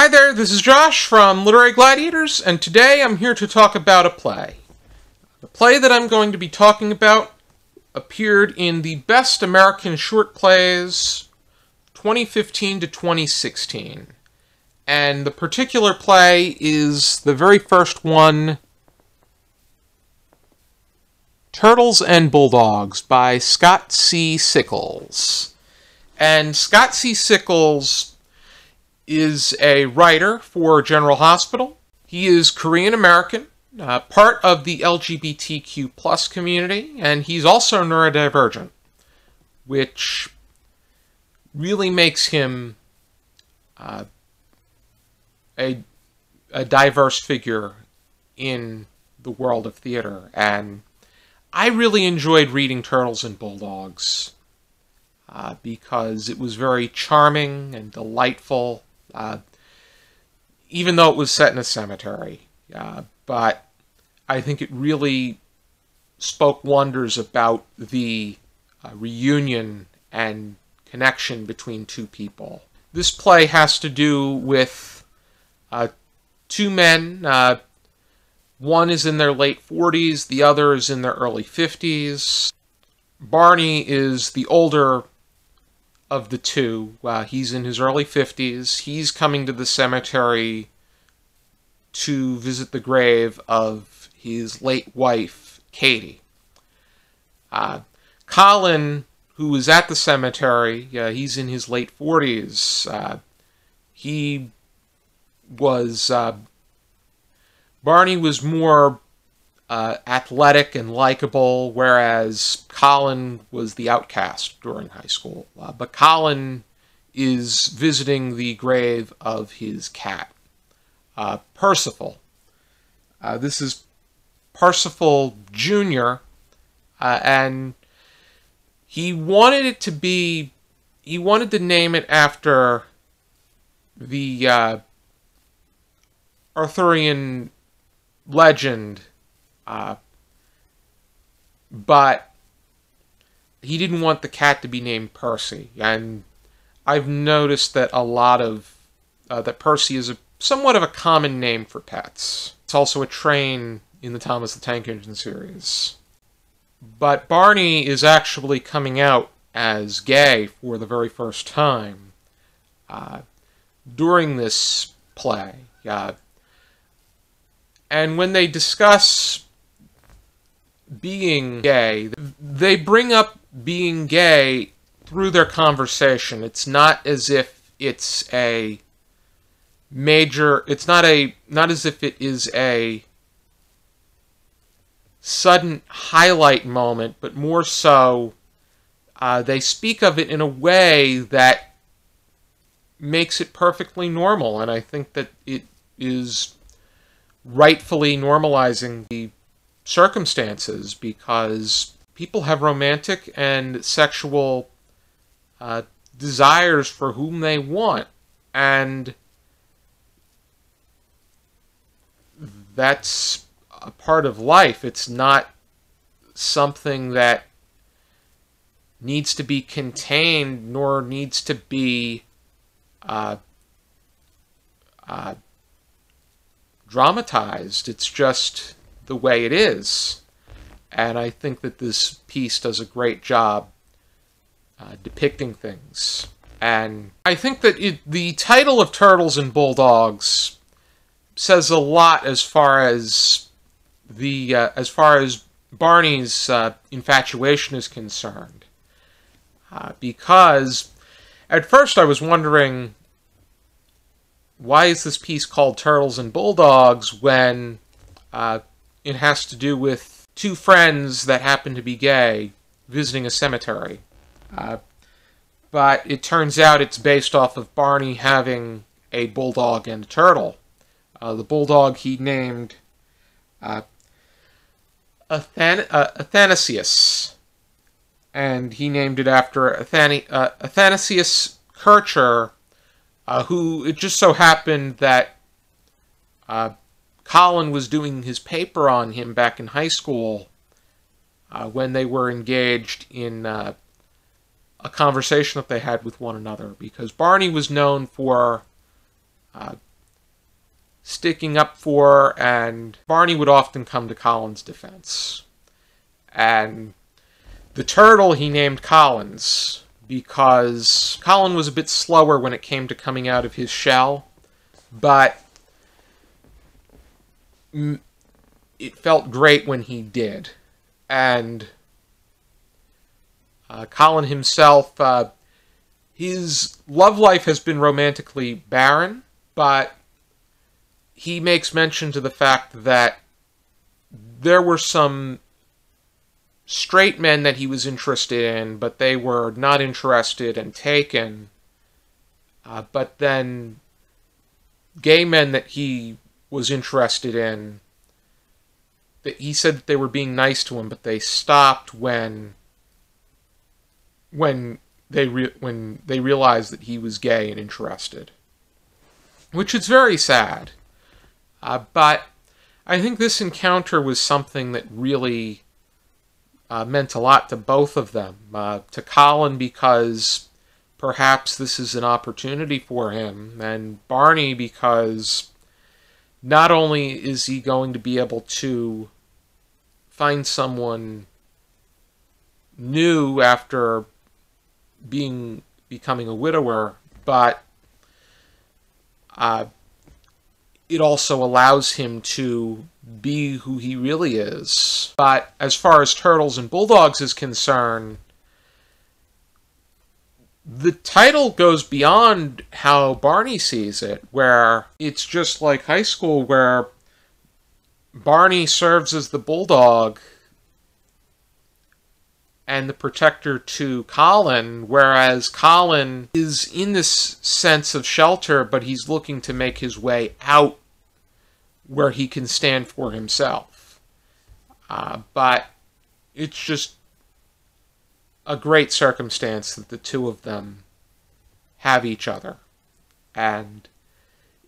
Hi there, this is Josh from Literary Gladiators, and today I'm here to talk about a play. The play that I'm going to be talking about appeared in the Best American Short Plays 2015 to 2016. And the particular play is the very first one, Turtles and Bulldogs by Scott C. Sickles. And Scott C. Sickles is a writer for General Hospital. He is Korean American, part of the LGBTQ plus community, and he's also neurodivergent, which really makes him a diverse figure in the world of theater. And I really enjoyed reading Turtles and Bulldogs because it was very charming and delightful. Even though it was set in a cemetery. But I think it really spoke wonders about the reunion and connection between two people. This play has to do with two men. One is in their late 40s, the other is in their early 50s. Barney is the older of the two. He's in his early 50s. He's coming to the cemetery to visit the grave of his late wife, Katie. Colin, who is at the cemetery, he's in his late 40s. Barney was more athletic and likable, whereas Colin was the outcast during high school. But Colin is visiting the grave of his cat, Percival. This is Percival Jr., and he wanted to name it after the Arthurian legend, but he didn't want the cat to be named Percy. And I've noticed that that Percy is somewhat of a common name for pets. It's also a train in the Thomas the Tank Engine series. But Barney is actually coming out as gay for the very first time during this play. And when they discuss being gay, they bring up being gay through their conversation. It's not as if it's a major, not as if it is a sudden highlight moment, but more so they speak of it in a way that makes it perfectly normal. And I think that it is rightfully normalizing the circumstances, because people have romantic and sexual desires for whom they want, and that's a part of life. It's not something that needs to be contained, nor needs to be dramatized. It's just the way it is. And I think that this piece does a great job depicting things. And I think that the title of Turtles and Bulldogs says a lot as far as Barney's infatuation is concerned. Because at first I was wondering, why is this piece called Turtles and Bulldogs when it has to do with two friends that happen to be gay visiting a cemetery? But it turns out it's based off of Barney having a bulldog and a turtle. The bulldog he named Athanasius, and he named it after Athanasius Kircher, who it just so happened that Colin was doing his paper on him back in high school when they were engaged in a conversation that they had with one another, because Barney was known for sticking up for, and Barney would often come to Colin's defense. And the turtle he named Collins because Colin was a bit slower when it came to coming out of his shell, but it felt great when he did. And Colin himself, his love life has been romantically barren, but he makes mention to the fact that there were some straight men that he was interested in, but they were not interested and taken. But then gay men that he was interested in, he said that they were being nice to him, but they stopped when they realized that he was gay and interested, which is very sad. But I think this encounter was something that really meant a lot to both of them. To Colin because perhaps this is an opportunity for him, and Barney because not only is he going to be able to find someone new after becoming a widower, but it also allows him to be who he really is. But as far as Turtles and Bulldogs is concerned, the title goes beyond how Barney sees it, where it's just like high school, where Barney serves as the bulldog and the protector to Colin, whereas Colin is in this sense of shelter, but he's looking to make his way out where he can stand for himself. But it's just a great circumstance that the two of them have each other. And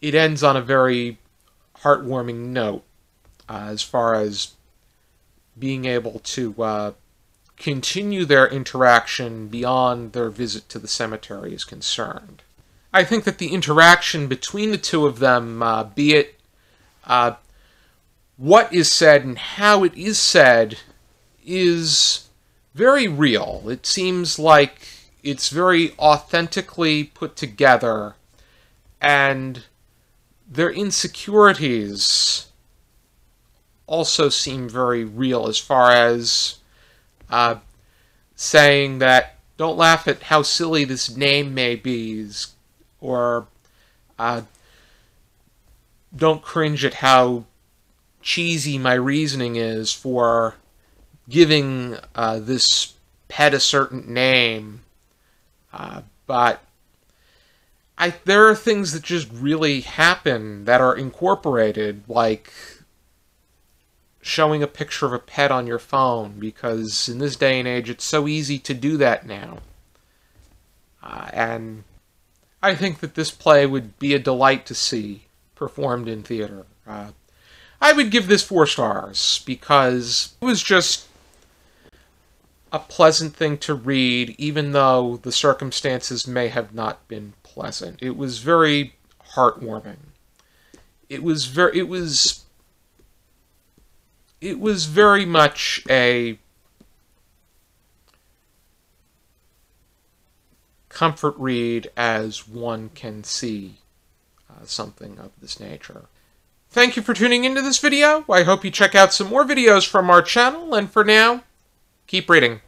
it ends on a very heartwarming note as far as being able to continue their interaction beyond their visit to the cemetery is concerned. I think that the interaction between the two of them, be it what is said and how it is said, is very real. It seems like it's very authentically put together, and their insecurities also seem very real as far as saying that, don't laugh at how silly this name may be, or don't cringe at how cheesy my reasoning is for giving this pet a certain name. But there are things that just really happen that are incorporated, like showing a picture of a pet on your phone, because in this day and age it's so easy to do that now. And I think that this play would be a delight to see performed in theater. I would give this 4 stars because it was just a pleasant thing to read, even though the circumstances may have not been pleasant. It was very heartwarming. It was very much a comfort read as one can see something of this nature. Thank you for tuning into this video. I hope you check out some more videos from our channel, and for now, keep reading.